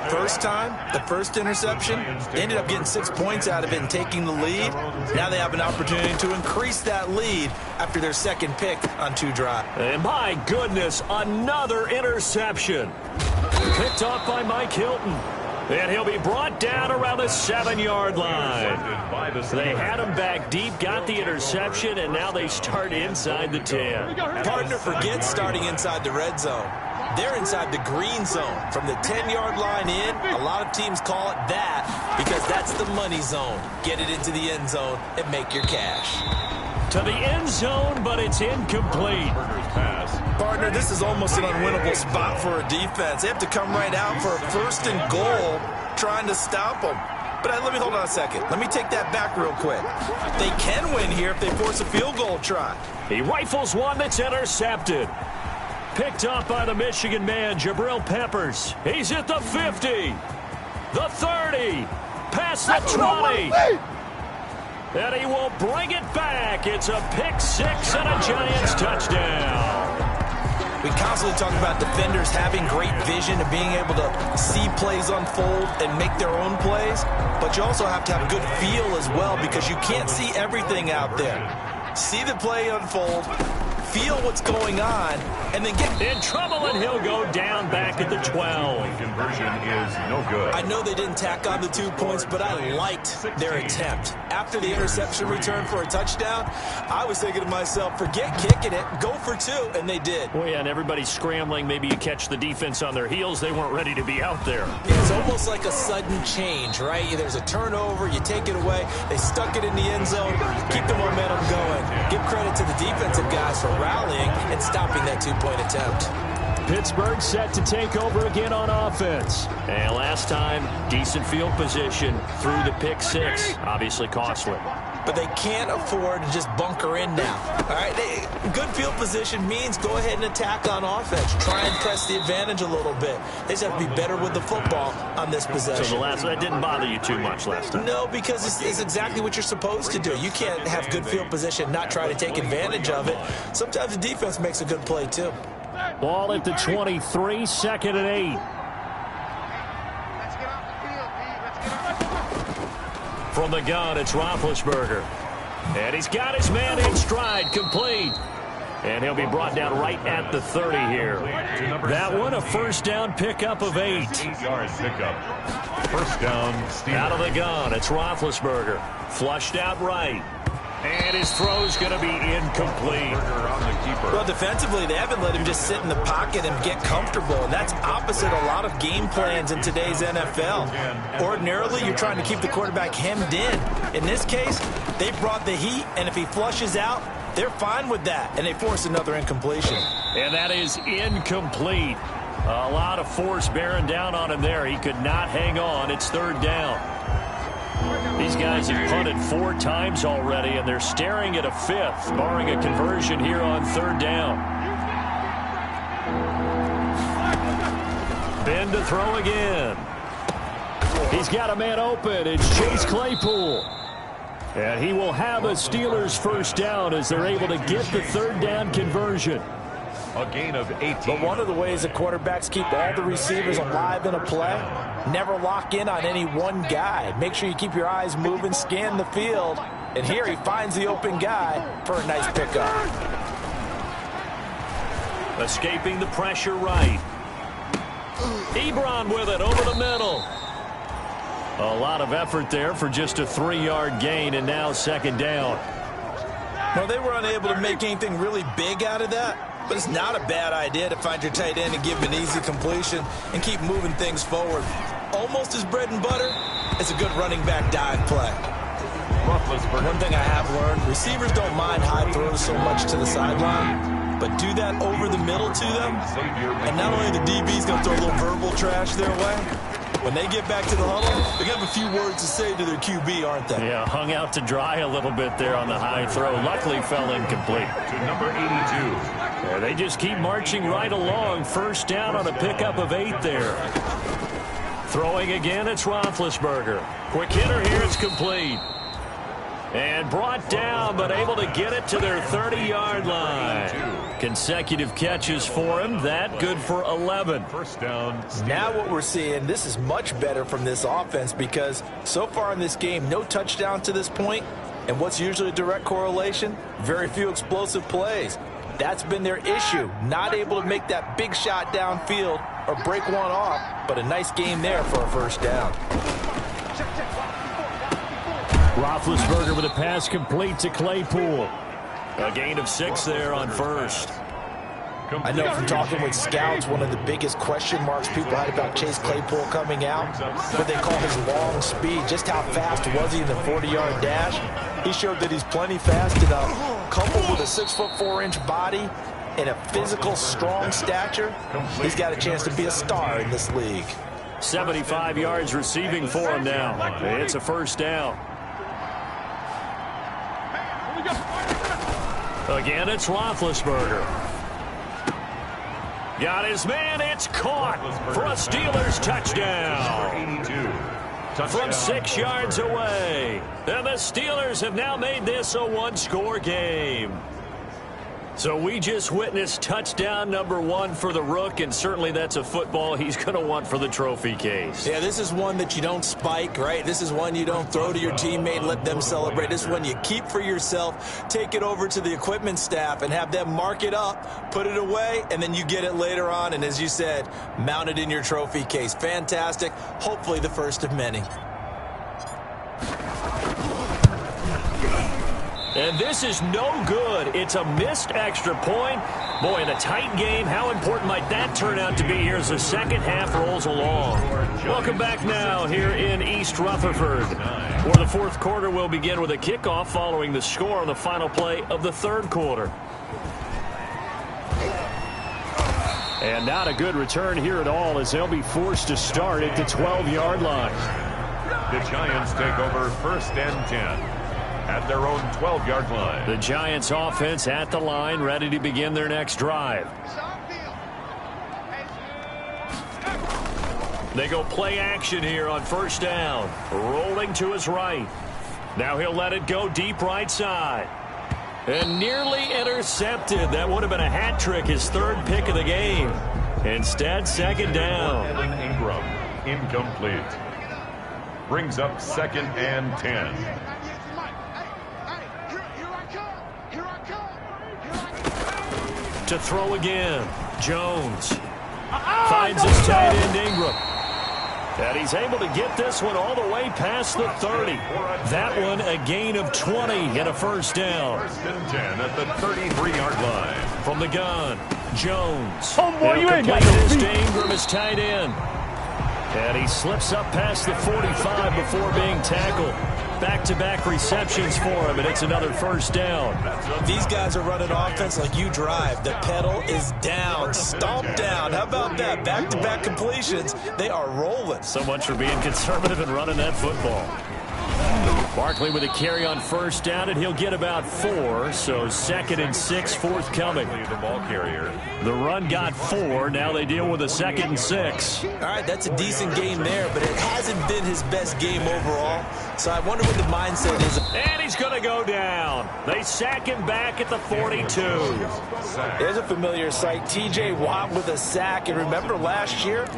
first interception, they ended up getting 6 points out of it and taking the lead. Now they have an opportunity to increase that lead after their second pick on 2 drives. And my goodness, another interception. Picked off by Mike Hilton. And he'll be brought down around the 7-yard line. They had him back deep, got the interception, and now they start inside the 10. Partner forgets starting inside the red zone. They're inside the green zone. From the 10-yard line in, a lot of teams call it that because that's the money zone. Get it into the end zone and make your cash. To the end zone, but it's incomplete. Partner, this is almost an unwinnable spot for a defense. They have to come right out for a first and goal trying to stop them. But let me hold on a second. Let me take that back real quick. They can win here if they force a field goal try. He rifles one that's intercepted. Picked up by the Michigan man, Jabril Peppers. He's at the 50, the 30, past the 20. And he will bring it back. It's a pick 6 and a Giants touchdown. We constantly talk about defenders having great vision and being able to see plays unfold and make their own plays. But you also have to have good feel as well because you can't see everything out there. See the play unfold, feel what's going on, and then get in trouble, and he'll go down back at the 12. Conversion is no good. I know they didn't tack on the 2 points, but I liked their attempt. After the interception return for a touchdown, I was thinking to myself, forget kicking it, go for 2, and they did. Well, yeah, and everybody's scrambling. Maybe you catch the defense on their heels. They weren't ready to be out there. It's almost like a sudden change, right? There's a turnover, you take it away, they stuck it in the end zone, keep the momentum going. Give credit to the defensive guys for rallying and stopping that 2-point attempt. Pittsburgh set to take over again on offense. And last time, decent field position through the pick 6. Obviously costly. But they can't afford to just bunker in now. All right, good field position means go ahead and attack on offense. Try and press the advantage a little bit. They just have to be better with the football on this possession. So that didn't bother you too much last time? No, because it's exactly what you're supposed to do. You can't have good field position, not try to take advantage of it. Sometimes the defense makes a good play, too. Ball at the 23, second and 8. From the gun, it's Roethlisberger. And he's got his man in stride, complete. And he'll be brought down right at the 30 here. That one, a first down pickup of 8. 8-yard pickup. First down, Steelers. Out of the gun, it's Roethlisberger. Flushed out right. And his throw's going to be incomplete. Well, defensively, they haven't let him just sit in the pocket and get comfortable, and that's opposite a lot of game plans in today's NFL. Ordinarily, you're trying to keep the quarterback hemmed in. In this case, they brought the heat, and if he flushes out, they're fine with that, and they force another incompletion. And that is incomplete. A lot of force bearing down on him there. He could not hang on. It's third down. These guys have punted 4 times already, and they're staring at a 5th, barring a conversion here on third down. Ben to throw again. He's got a man open. It's Chase Claypool. And he will have a Steelers first down as they're able to get the third down conversion. A gain of 18. But one of the ways the quarterbacks keep all the receivers alive in a play, never lock in on any one guy. Make sure you keep your eyes moving, scan the field. And here he finds the open guy for a nice pickup. Escaping the pressure right. Ebron with it over the middle. A lot of effort there for just a 3-yard gain, and now second down. Well, they were unable to make anything really big out of that, but it's not a bad idea to find your tight end and give him an easy completion and keep moving things forward. Almost as bread and butter, it's a good running back dive play. One thing I have learned, receivers don't mind high throws so much to the sideline, but do that over the middle to them, and not only the DB's going to throw a little verbal trash their way, when they get back to the huddle, they have a few words to say to their QB, aren't they? Yeah, hung out to dry a little bit there on the high throw. Luckily fell incomplete. To number 82. Yeah, they just keep marching right along. First down on a pickup of 8 there. Throwing again, it's Roethlisberger. Quick hitter here, it's complete. And brought down, but able to get it to their 30-yard line. Consecutive catches for him. That good for 11. First down. Now what we're seeing, this is much better from this offense because so far in this game, no touchdown to this point. And what's usually a direct correlation? Very few explosive plays. That's been their issue. Not able to make that big shot downfield or break one off, but a nice game there for a first down. Roethlisberger with a pass complete to Claypool. A gain of 6 there on first. I know from talking with scouts, one of the biggest question marks people had about Chase Claypool coming out, what they call his long speed. Just how fast was he in the 40-yard dash? He showed that he's plenty fast enough, coupled with a 6'4" body and a physical, strong stature. He's got a chance to be a star in this league. 75 yards receiving for him now. It's a first down. Again, it's Roethlisberger. Got his man. It's caught for a Steelers touchdown. 82. From 6 yards away. And the Steelers have now made this a 1-score game. So we just witnessed touchdown number 1 for the Rook, and certainly that's a football he's going to want for the trophy case. Yeah, this is one that you don't spike, right? This is one you don't throw to your teammate and let them celebrate. This is one you keep for yourself, take it over to the equipment staff and have them mark it up, put it away, and then you get it later on. And as you said, mount it in your trophy case. Fantastic. Hopefully the first of many. And this is no good. It's a missed extra point. Boy, in a tight game, how important might that turn out to be here as the second half rolls along? Welcome back now here in East Rutherford, where the fourth quarter will begin with a kickoff following the score on the final play of the third quarter. And not a good return here at all as they'll be forced to start at the 12-yard line. The Giants take over first and 10. At their own 12-yard line. The Giants offense at the line, ready to begin their next drive. They go play action here on first down. Rolling to his right. Now he'll let it go deep right side. And nearly intercepted. That would have been a hat trick, his third pick of the game. Instead, second down. Evan Ingram, incomplete. Brings up second and 10. To throw again. Jones finds his tight end Ingram. And he's able to get this one all the way past the 30. That one a gain of 20 and a first down. First and 10 at the 33-yard line. From the gun, Jones. Homeboy, you ain't got complete no this feet. to Ingram, his tight end. And he slips up past the 45 before being tackled. Back-to-back receptions for him, and it's another first down. These guys are running offense like you drive. The pedal is down, stomped down. How about that? Back-to-back completions. They are rolling. So much for being conservative and running that football. Barkley with a carry on first down, and he'll get about 4, so second and 6 forthcoming. The ball carrier. The run got 4. Now they deal with a second and 6. All right, that's a decent game there, but it hasn't been his best game overall. So I wonder what the mindset is. And he's going to go down. They sack him back at the 42. There's a familiar sight. T.J. Watt with a sack. And remember last year,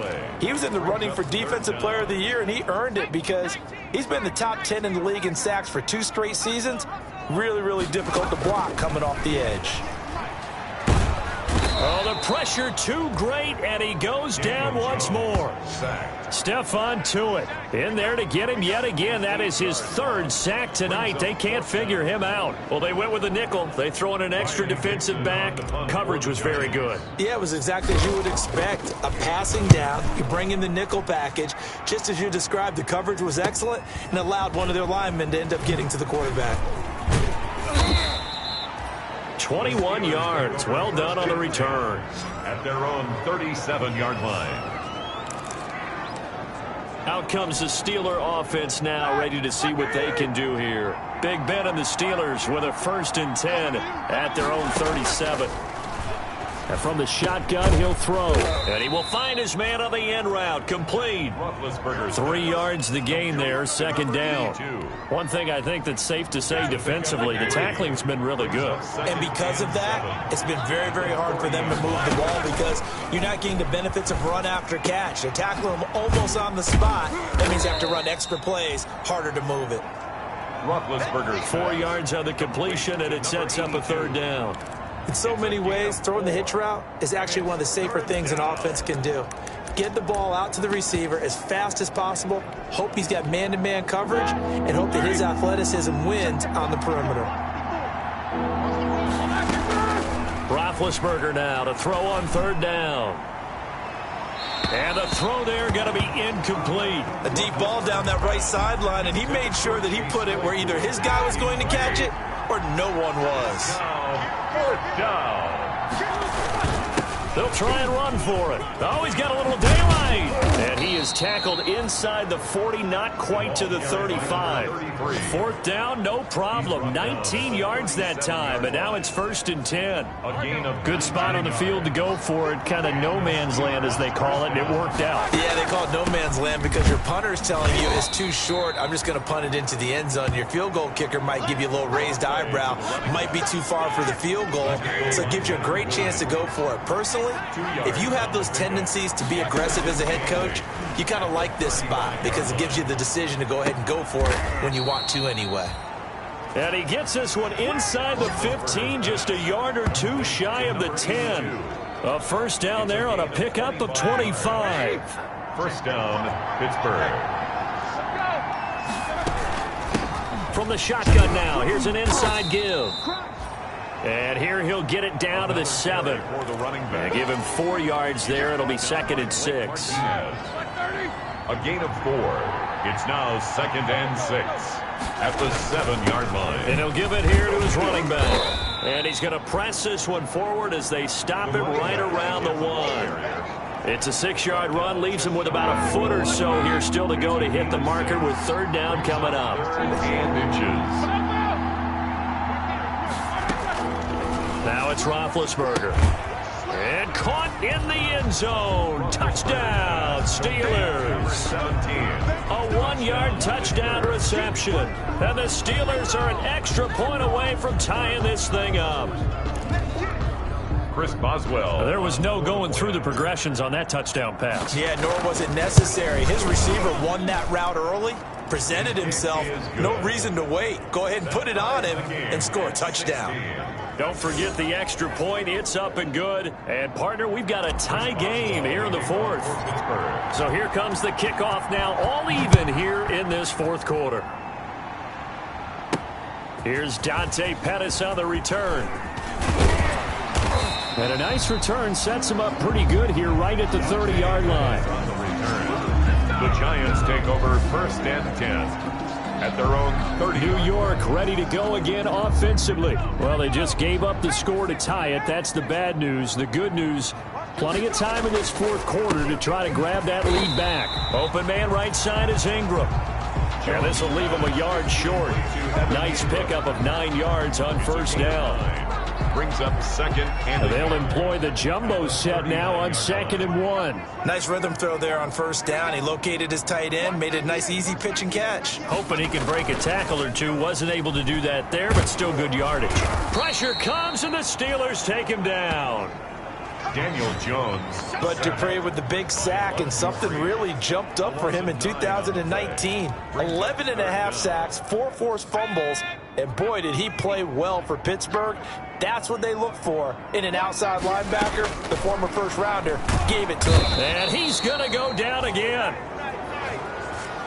he was in the running for Defensive Player of the Year, and he earned it because he's been the top 10 in the league in sacks for 2 straight seasons. Really, really difficult to block coming off the edge. Oh, the pressure too great, and he goes down once more. Stephon Tuitt in there to get him yet again. That is his 3rd sack tonight. They can't figure him out. Well, they went with the nickel. They throw in an extra defensive back. Coverage was very good. Yeah, it was exactly as you would expect. A passing down, you bring in the nickel package. Just as you described, the coverage was excellent and allowed one of their linemen to end up getting to the quarterback. 21 yards. Well done on the return. At their own 37-yard line. Out comes the Steeler offense now, ready to see what they can do here. Big Ben and the Steelers with a 1st and 10 at their own 37. And from the shotgun, he'll throw. And he will find his man on the end route. Complete. 3 yards the gain there, 2nd down. One thing I think that's safe to say defensively, the tackling's been really good. And because of that, it's been very, very hard for them to move the ball because you're not getting the benefits of run after catch. They tackle him almost on the spot. That means you have to run extra plays, harder to move it. 4 yards on the completion, and it sets up a 3rd down. In so many ways, throwing the hitch route is actually one of the safer things an offense can do. Get the ball out to the receiver as fast as possible, hope he's got man-to-man coverage, and hope that his athleticism wins on the perimeter. Roethlisberger now to throw on 3rd down. And the throw there going to be incomplete. A deep ball down that right sideline, and he made sure that he put it where either his guy was going to catch it or no one was. 4th down. They'll try and run for it. Oh, he's got a little daylight. And he is tackled inside the 40, not quite to the 35. 4th down, no problem. 19 yards that time, and now it's 1st and 10. Good spot on the field to go for it. Kind of no man's land, as they call it, and it worked out. Yeah, they call it no man's land because your punter is telling you it's too short. I'm just going to punt it into the end zone. Your field goal kicker might give you a little raised eyebrow. Might be too far for the field goal, so it gives you a great chance to go for it. Personally, if you have those tendencies to be aggressive as a head coach, you kind of like this spot because it gives you the decision to go ahead and go for it when you want to anyway. And he gets this one inside the 15, just a yard or 2 shy of the 10. A 1st down there on a pickup of 25. 1st down, Pittsburgh. From the shotgun now, here's an inside give. And here he'll get it down to the 7. And give him 4 yards there. It'll be 2nd and 6. A gain of 4. It's now 2nd and 6 at the 7-yard line. And he'll give it here to his running back. And he's going to press this one forward as they stop it right around the 1. It's a 6-yard run, leaves him with about a foot or so here still to go to hit the marker with 3rd down coming up. 3rd and inches. Now it's Roethlisberger. And caught in the end zone. Touchdown, Steelers. 17. A 1-yard touchdown reception. And the Steelers are an extra point away from tying this thing up. Chris Boswell. There was no going through the progressions on that touchdown pass. Yeah, nor was it necessary. His receiver won that route early, presented himself. No reason to wait. Go ahead and put it on him and score a touchdown. Don't forget the extra point. It's up and good. And, partner, we've got a tie game here in the 4th. So here comes the kickoff now, all even here in this 4th quarter. Here's Dante Pettis on the return. And a nice return sets him up pretty good here right at the 30-yard line. The Giants take over 1st and 10. At their own 30. New York ready to go again offensively. Well, they just gave up the score to tie it. That's the bad news. The good news, plenty of time in this 4th quarter to try to grab that lead back. Open man right side is Ingram. And this will leave him a yard short. Nice pickup of 9 yards on 1st down. brings up second and They'll employ the jumbo set now on 2nd and 1. Nice rhythm throw there on first down. He located his tight end, made it a nice easy pitch and catch. Hoping he can break a tackle or two. Wasn't able to do that there, but still good yardage. Pressure comes, and the Steelers take him down. Daniel Jones. But Dupree with the big sack, and something really jumped up for him in 2019. 11.5 sacks, 4 forced fumbles, and boy, did he play well for Pittsburgh. That's what they look for in an outside linebacker. The former first-rounder gave it to him. And he's going to go down again.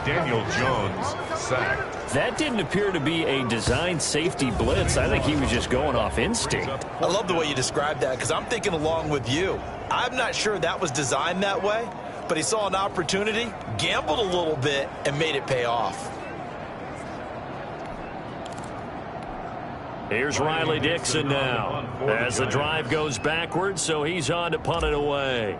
Daniel Jones sacked. That didn't appear to be a designed safety blitz. I think he was just going off instinct. I love the way you described that because I'm thinking along with you. I'm not sure that was designed that way, but he saw an opportunity, gambled a little bit, and made it pay off. Here's Riley Dixon now as the drive goes backwards, so he's on to punt it away.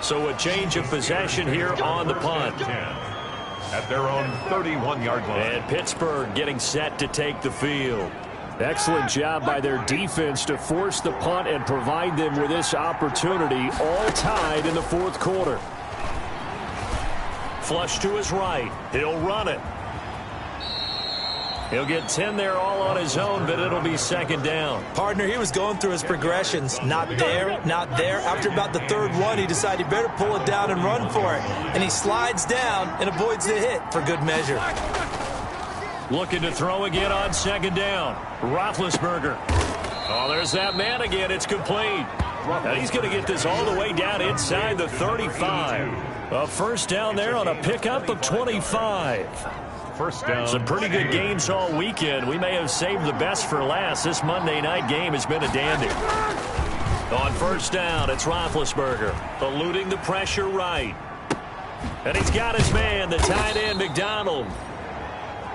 So a change of possession here on the punt. At their own 31-yard line. And Pittsburgh getting set to take the field. Excellent job by their defense to force the punt and provide them with this opportunity, all tied in the fourth quarter. Flush to his right. He'll run it. He'll get 10 there all on his own, but it'll be 2nd down. Partner, he was going through his progressions. Not there, not there. After about the 3rd one, he decided he better pull it down and run for it. And he slides down and avoids the hit for good measure. Looking to throw again on 2nd down. Roethlisberger. Oh, there's that man again. It's complete. Now he's going to get this all the way down inside the 35. A first down there on a pickup of 25. First down. Some pretty good games all weekend. We may have saved the best for last. This Monday night game has been a dandy. On first down, it's Roethlisberger, eluding the pressure right. And he's got his man, the tight end, McDonald.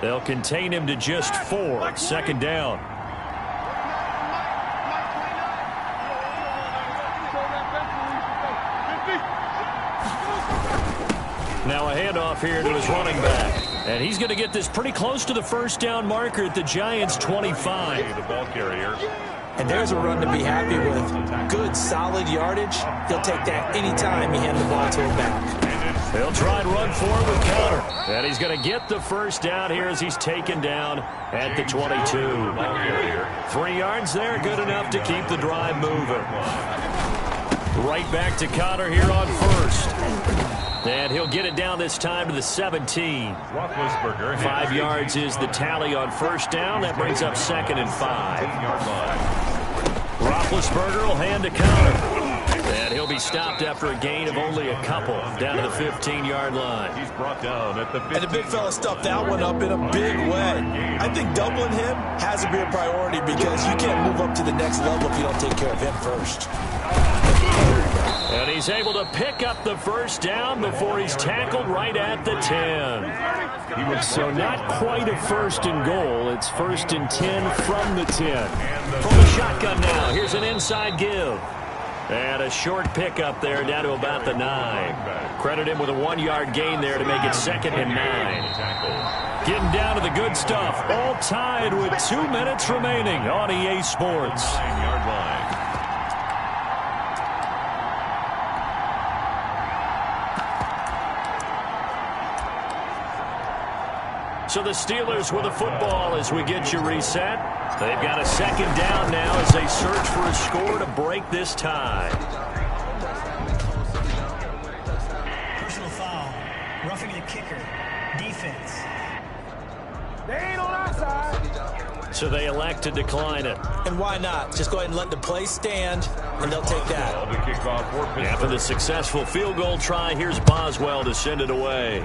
They'll contain him to just 4. 2nd down. Now a handoff here to his running back. And he's going to get this pretty close to the first down marker at the Giants' 25. The ball carrier. And there's a run to be happy with. Good, solid yardage. He'll take that anytime you hand the ball to him back. They'll try and run forward with counter. And he's going to get the first down here as he's taken down at the 22. 3 yards there, good enough to keep the drive moving. Right back to Connor here on first. And he'll get it down this time to the 17. 5 yards is the tally on first down. That brings up 2nd and 5. Roethlisberger will hand to Connor. And he'll be stopped after a gain of only a couple down to the 15-yard line. He's brought down at the 15. And the big fella stuffed that one up in a big way. I think doubling him has to be a priority because you can't move up to the next level if you don't take care of him first. And he's able to pick up the first down before he's tackled right at the 10. So not quite a 1st and goal. It's 1st and 10 from the 10. From the shotgun now. Here's an inside give. And a short pickup there down to about the 9. Credit him with a 1-yard gain there to make it 2nd and 9. Getting down to the good stuff. All tied with 2 minutes remaining on EA Sports. 9-yard line. So the Steelers with the football as we get you reset. They've got a 2nd down now as they search for a score to break this tie. Personal foul. Roughing the kicker. Defense. They ain't on our side. So they elect to decline it. And why not? Just go ahead and let the play stand, and they'll take that. After the successful field goal try, here's Boswell to send it away.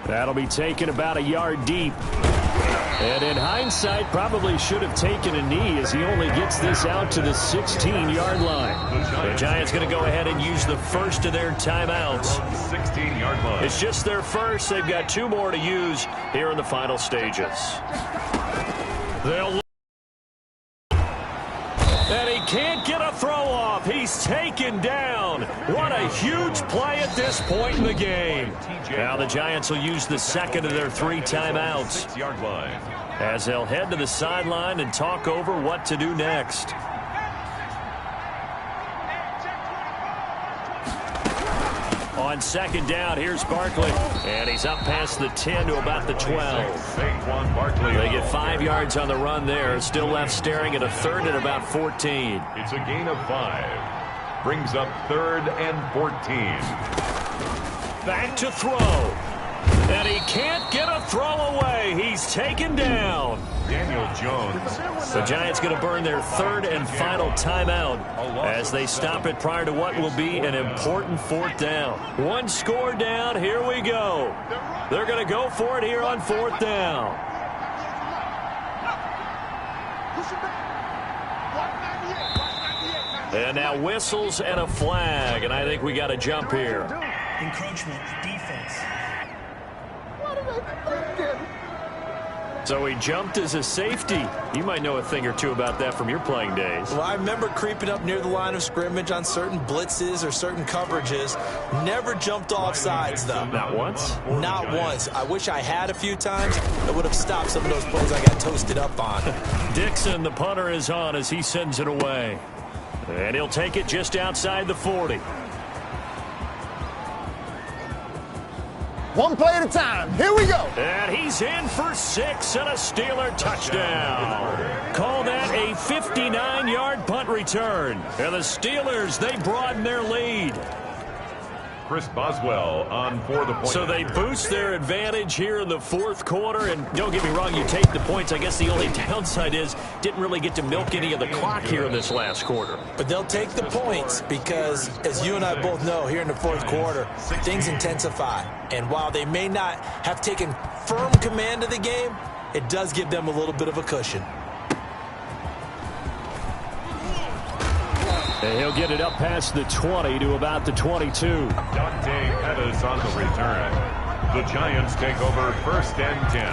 That'll be taken about a yard deep. And in hindsight, probably should have taken a knee as he only gets this out to the 16-yard line. The Giants going to go ahead and use the first of their timeouts. 16-yard line. It's just their first. They've got 2 more to use here in the final stages. And he can't get a throw off. He's taken down. What a huge play at this point in the game. Now the Giants will use the second of their 3 timeouts, 6-yard line. as they'll head to the sideline and talk over what to do next. On second down, here's Barkley. And he's up past the 10 to about the 12. They get 5 yards on the run there. Still left staring at a third and about 14. It's a gain of 5. Brings up 3rd and 14. Back to throw. And he can't get a throw away. He's taken down. Daniel Jones. The Giants going to burn their 3rd and final timeout as they stop it prior to what will be an important 4th down. 1 score down. Here we go. They're going to go for it here on 4th down. And now whistles and a flag, and I think we got a jump here. Encroachment, defense. So he jumped as a safety. You might know a thing or two about that from your playing days. Well, I remember creeping up near the line of scrimmage on certain blitzes or certain coverages. Never jumped off sides, though. Not once? Not once. I wish I had a few times. It would have stopped some of those plays I got toasted up on. Dixon, the punter, is on as he sends it away. And he'll take it just outside the 40. 1 play at a time. Here we go. And he's in for 6 and a Steeler touchdown. Call that a 59-yard punt return. And the Steelers, they broaden their lead. Chris Boswell on for the point. So they boost their advantage here in the 4th quarter. And don't get me wrong, you take the points. I guess the only downside is didn't really get to milk any of the clock here in this last quarter. But they'll take the points because, as you and I both know, here in the 4th quarter, things intensify. And while they may not have taken firm command of the game, it does give them a little bit of a cushion. And he'll get it up past the 20 to about the 22. Dante Pettis on the return. The Giants take over 1st and 10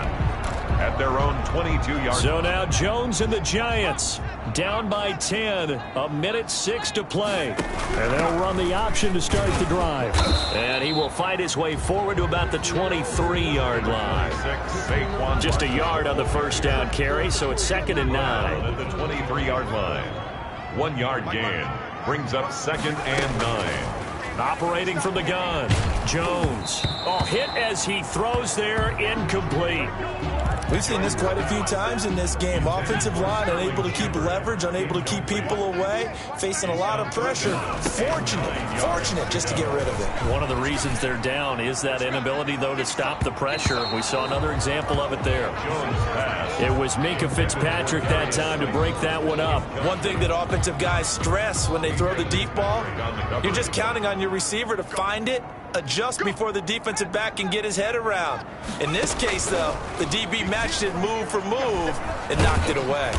at their own 22-yard. So now Jones and the Giants down by 10. 1:06 to play. And they'll run the option to start the drive. And he will fight his way forward to about the 23-yard line. Just a yard on the 1st down carry, so it's 2nd and 9. At the 23-yard line. 1 yard gain. Brings up 2nd and 9. Operating from the gun. Jones. Oh, hit as he throws there. Incomplete. We've seen this quite a few times in this game. Offensive line unable to keep leverage, unable to keep people away, facing a lot of pressure. Fortunate just to get rid of it. One of the reasons they're down is that inability, though, to stop the pressure. We saw another example of it there. It was Minkah Fitzpatrick that time to break that one up. One thing that offensive guys stress when they throw the deep ball, you're just counting on your receiver to find it, adjust before the defensive back can get his head around. In this case, though, the DB matched it move for move and knocked it away.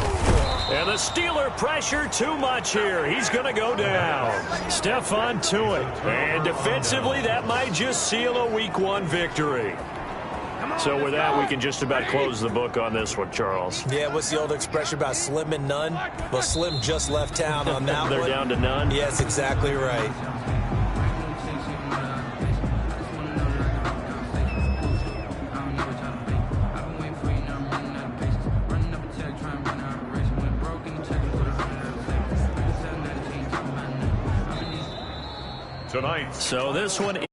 And the Steeler pressure too much here. He's going to go down. Stephon Tuitt. And defensively, that might just seal a Week 1 victory. So with that, we can just about close the book on this one, Charles. Yeah, what's the old expression about slim and none? Well, Slim just left town on that They're one. down to none? Yeah, that's exactly right. Tonight. So this one